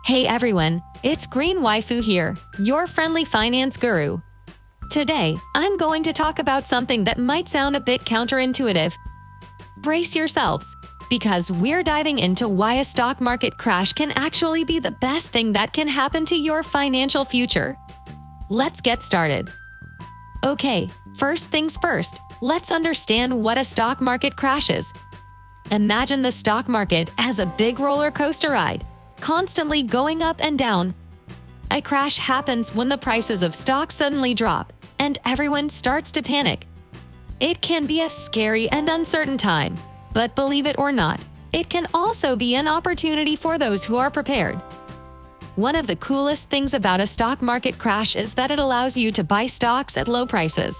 Hey everyone, it's Green Waifu here, your friendly finance guru. Today, I'm going to talk about something that might sound a bit counterintuitive. Brace yourselves, because we're diving into why a stock market crash can actually be the best thing that can happen to your financial future. Let's get started. Okay, first things first, let's understand what a stock market crash is. Imagine the stock market as a big roller coaster ride, constantly going up and down. A crash happens when the prices of stocks suddenly drop, and everyone starts to panic. It can be a scary and uncertain time, but believe it or not, it can also be an opportunity for those who are prepared. One of the coolest things about a stock market crash is that it allows you to buy stocks at low prices.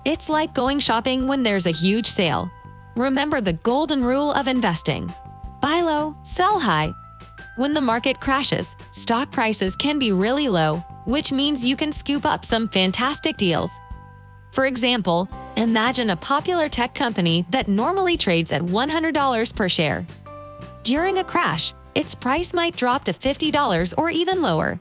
It's like going shopping when there's a huge sale. Remember the golden rule of investing: buy low, sell high. When the market crashes, stock prices can be really low, which means you can scoop up some fantastic deals. For example, imagine a popular tech company that normally trades at $100 per share. During a crash, its price might drop to $50 or even lower.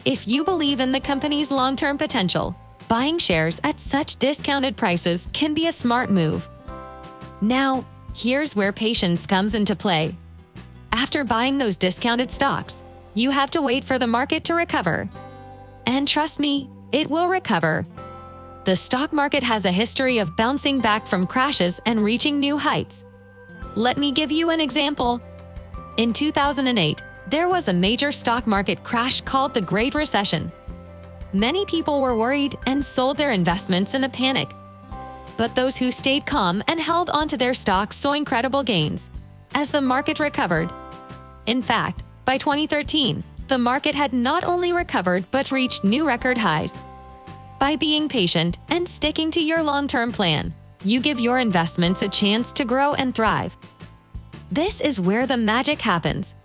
If you believe in the company's long-term potential, buying shares at such discounted prices can be a smart move. Now, here's where patience comes into play. After buying those discounted stocks, you have to wait for the market to recover. And trust me, it will recover. The stock market has a history of bouncing back from crashes and reaching new heights. Let me give you an example. In 2008, there was a major stock market crash called the Great Recession. Many people were worried and sold their investments in a panic. But those who stayed calm and held onto their stocks saw incredible gains as the market recovered. In fact, by 2013, the market had not only recovered but reached new record highs. By being patient and sticking to your long-term plan, you give your investments a chance to grow and thrive. This is where the magic happens.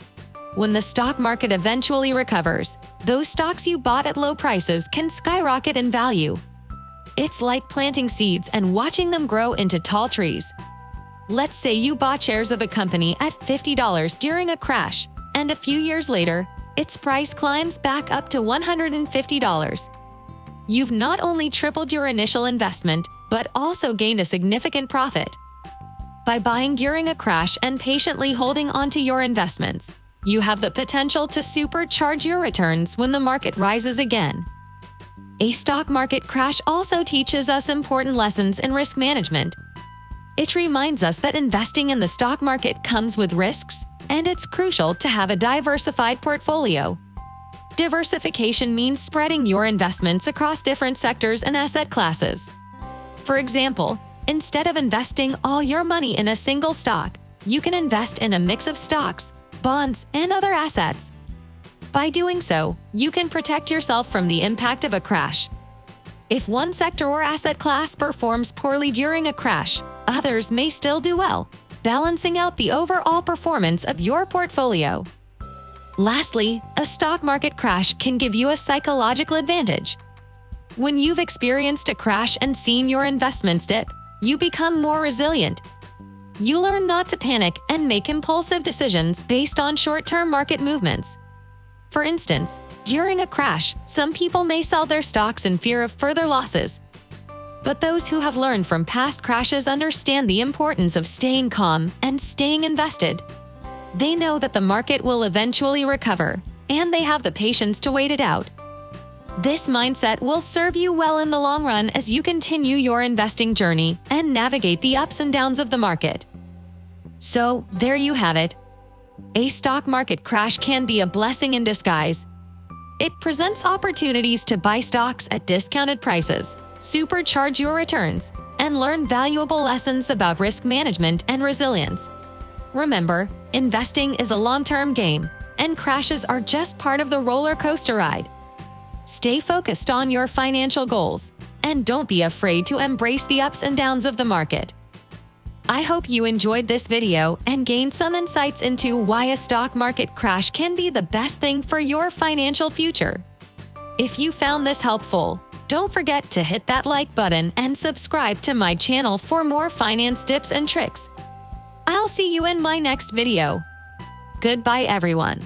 When the stock market eventually recovers, those stocks you bought at low prices can skyrocket in value. It's like planting seeds and watching them grow into tall trees. Let's say you bought shares of a company at $50 during a crash, and a few years later, its price climbs back up to $150. You've not only tripled your initial investment, but also gained a significant profit. By buying during a crash and patiently holding onto your investments, you have the potential to supercharge your returns when the market rises again. A stock market crash also teaches us important lessons in risk management. It reminds us that investing in the stock market comes with risks, and it's crucial to have a diversified portfolio. Diversification means spreading your investments across different sectors and asset classes. For example, instead of investing all your money in a single stock, you can invest in a mix of stocks, bonds, and other assets. By doing so, you can protect yourself from the impact of a crash. If one sector or asset class performs poorly during a crash, others may still do well, balancing out the overall performance of your portfolio. Lastly, a stock market crash can give you a psychological advantage. When you've experienced a crash and seen your investments dip, you become more resilient. You learn not to panic and make impulsive decisions based on short-term market movements. For instance, during a crash, some people may sell their stocks in fear of further losses. But those who have learned from past crashes understand the importance of staying calm and staying invested. They know that the market will eventually recover, and they have the patience to wait it out. This mindset will serve you well in the long run as you continue your investing journey and navigate the ups and downs of the market. So, there you have it. A stock market crash can be a blessing in disguise. It presents opportunities to buy stocks at discounted prices, supercharge your returns, and learn valuable lessons about risk management and resilience. Remember, investing is a long-term game, and crashes are just part of the roller coaster ride. Stay focused on your financial goals, and don't be afraid to embrace the ups and downs of the market. I hope you enjoyed this video and gained some insights into why a stock market crash can be the best thing for your financial future. If you found this helpful, don't forget to hit that like button and subscribe to my channel for more finance tips and tricks. I'll see you in my next video. Goodbye everyone.